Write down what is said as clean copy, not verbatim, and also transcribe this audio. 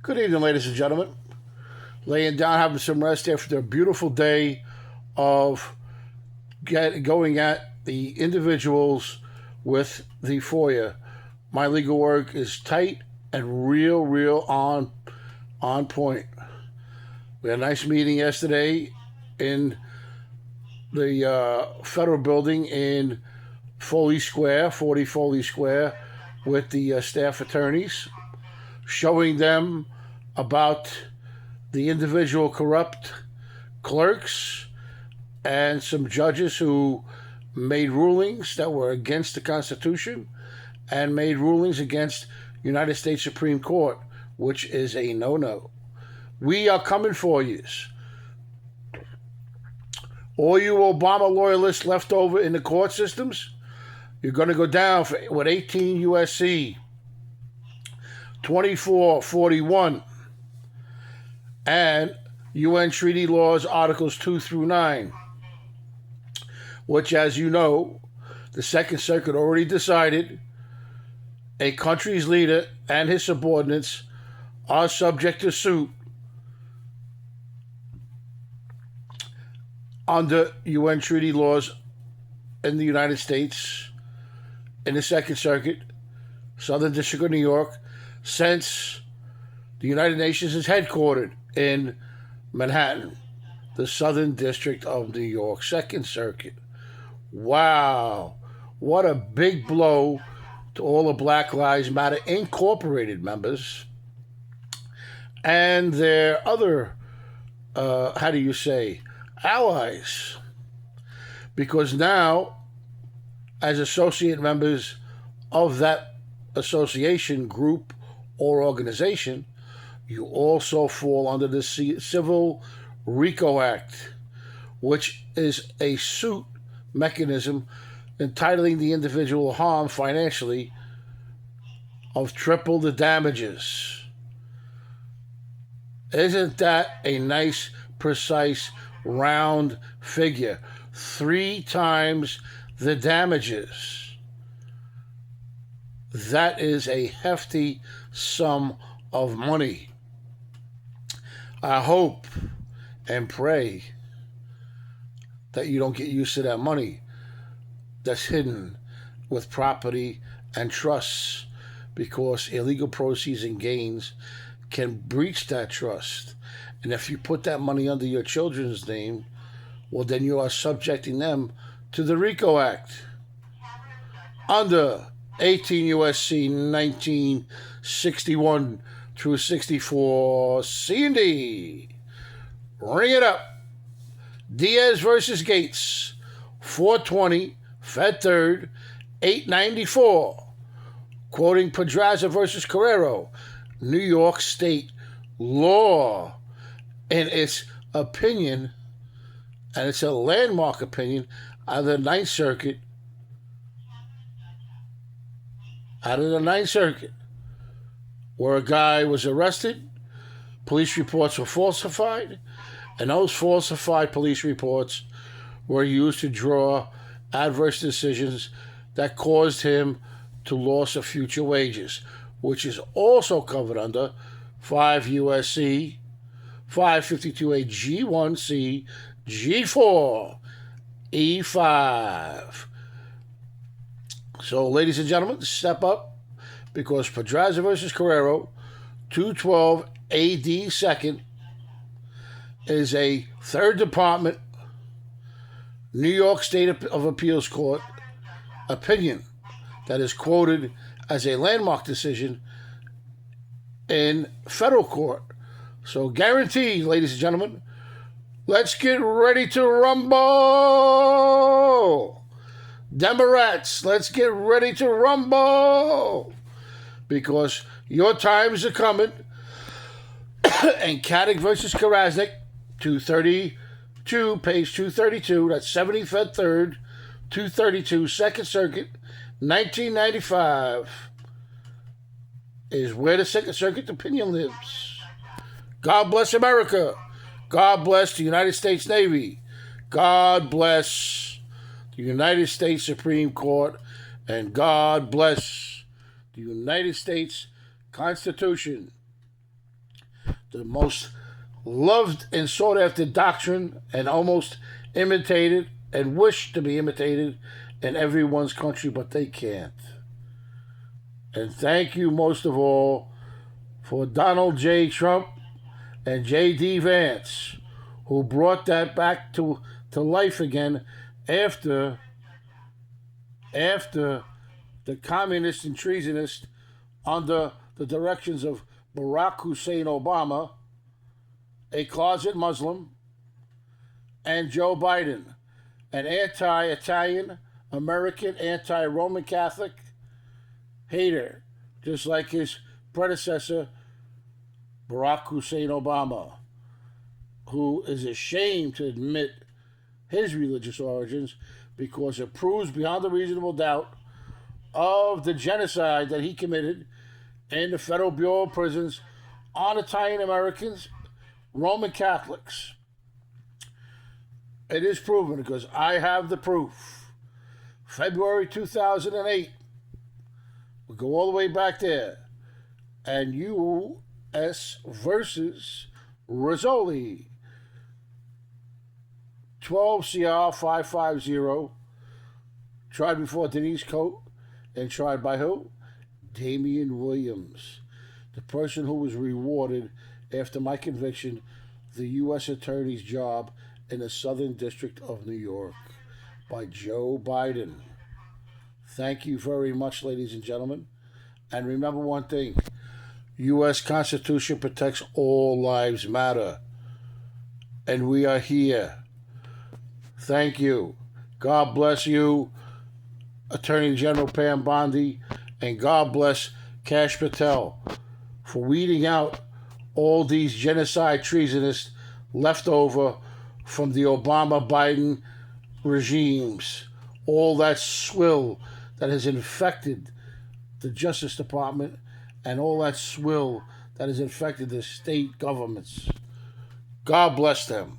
Good evening, ladies and gentlemen. Laying down, having some rest after a beautiful day of going at the individuals with the FOIA. My legal work is tight and real on point. We had a nice meeting yesterday in the federal building in Foley Square, 40 Foley Square, with the staff attorneys, showing them about the individual corrupt clerks and some judges who made rulings that were against the Constitution and made rulings against United States Supreme Court, which is a no-no. We are coming for you. All you Obama loyalists left over in the court systems, you're going to go down with 18 U.S.C. 2441 and UN Treaty Laws Articles 2 through 9, which, as you know, the Second Circuit already decided a country's leader and his subordinates are subject to suit under UN treaty laws in the United States, in the Second Circuit, Southern District of New York, since the United Nations is headquartered in Manhattan, the Southern District of New York, Second Circuit. Wow, what a big blow to all the Black Lives Matter Incorporated members and their other, allies. Because now, as associate members of that association, group, or organization, you also fall under the Civil RICO Act, which is a suit mechanism entitling the individual harm financially of triple the damages. Isn't that a nice, precise, round figure? 3 times the damages. That is a hefty sum of money. I hope and pray that you don't get used to that money that's hidden with property and trusts, because illegal proceeds and gains can breach that trust. And if you put that money under your children's name, well, then you are subjecting them to the RICO Act under 18 U.S.C. 1961 through 64 C and D. Ring it up. Diaz versus Gates, 420 Fed 3rd, 894. Quoting Pedraza versus Carrero, New York State law, in its opinion, and it's a landmark opinion out of the Ninth Circuit, where a guy was arrested, police reports were falsified, and those falsified police reports were used to draw adverse decisions that caused him to loss of future wages, which is also covered under 5 U.S.C. 552A G1C G4 E5. So, ladies and gentlemen, step up, because Pedraza versus Carrero, 212 AD 2nd, is a 3rd Department, New York State of Appeals Court opinion that is quoted as a landmark decision in federal court. So, guaranteed, ladies and gentlemen, let's get ready to rumble. Democrats, let's get ready to rumble, because your times are coming. And Caddick versus Karasnik, 232, page 232, that's 70 Fed 3rd, 232, Second Circuit, 1995, is where the Second Circuit opinion lives. God bless America. God bless the United States Navy. God bless the United States Supreme Court. And God bless the United States Constitution, the most loved and sought after doctrine, and almost imitated and wished to be imitated in everyone's country, but they can't. And thank you most of all for Donald J. Trump and J.D. Vance, who brought that back to life again after the communist and treasonist, under the directions of Barack Hussein Obama, a closet Muslim, and Joe Biden, an anti-Italian, American, anti-Roman Catholic hater, just like his predecessor, Barack Hussein Obama, who is ashamed to admit his religious origins because it proves beyond a reasonable doubt of the genocide that he committed in the Federal Bureau of Prisons on Italian Americans, Roman Catholics. It is proven because I have the proof. February 2008, we go all the way back there, and U.S. versus Razzoli, 12 CR 550, tried before Denise Coate, and tried by who? Damian Williams, the person who was rewarded after my conviction, the U.S. Attorney's job in the Southern District of New York, by Joe Biden. Thank you very much, ladies and gentlemen. And remember one thing, U.S. Constitution protects all lives matter. And we are here. Thank you. God bless you, Attorney General Pam Bondi, and God bless Kash Patel for weeding out all these genocide treasonists left over from the Obama-Biden regimes. All that swill that has infected the Justice Department and all that swill that has infected the state governments. God bless them.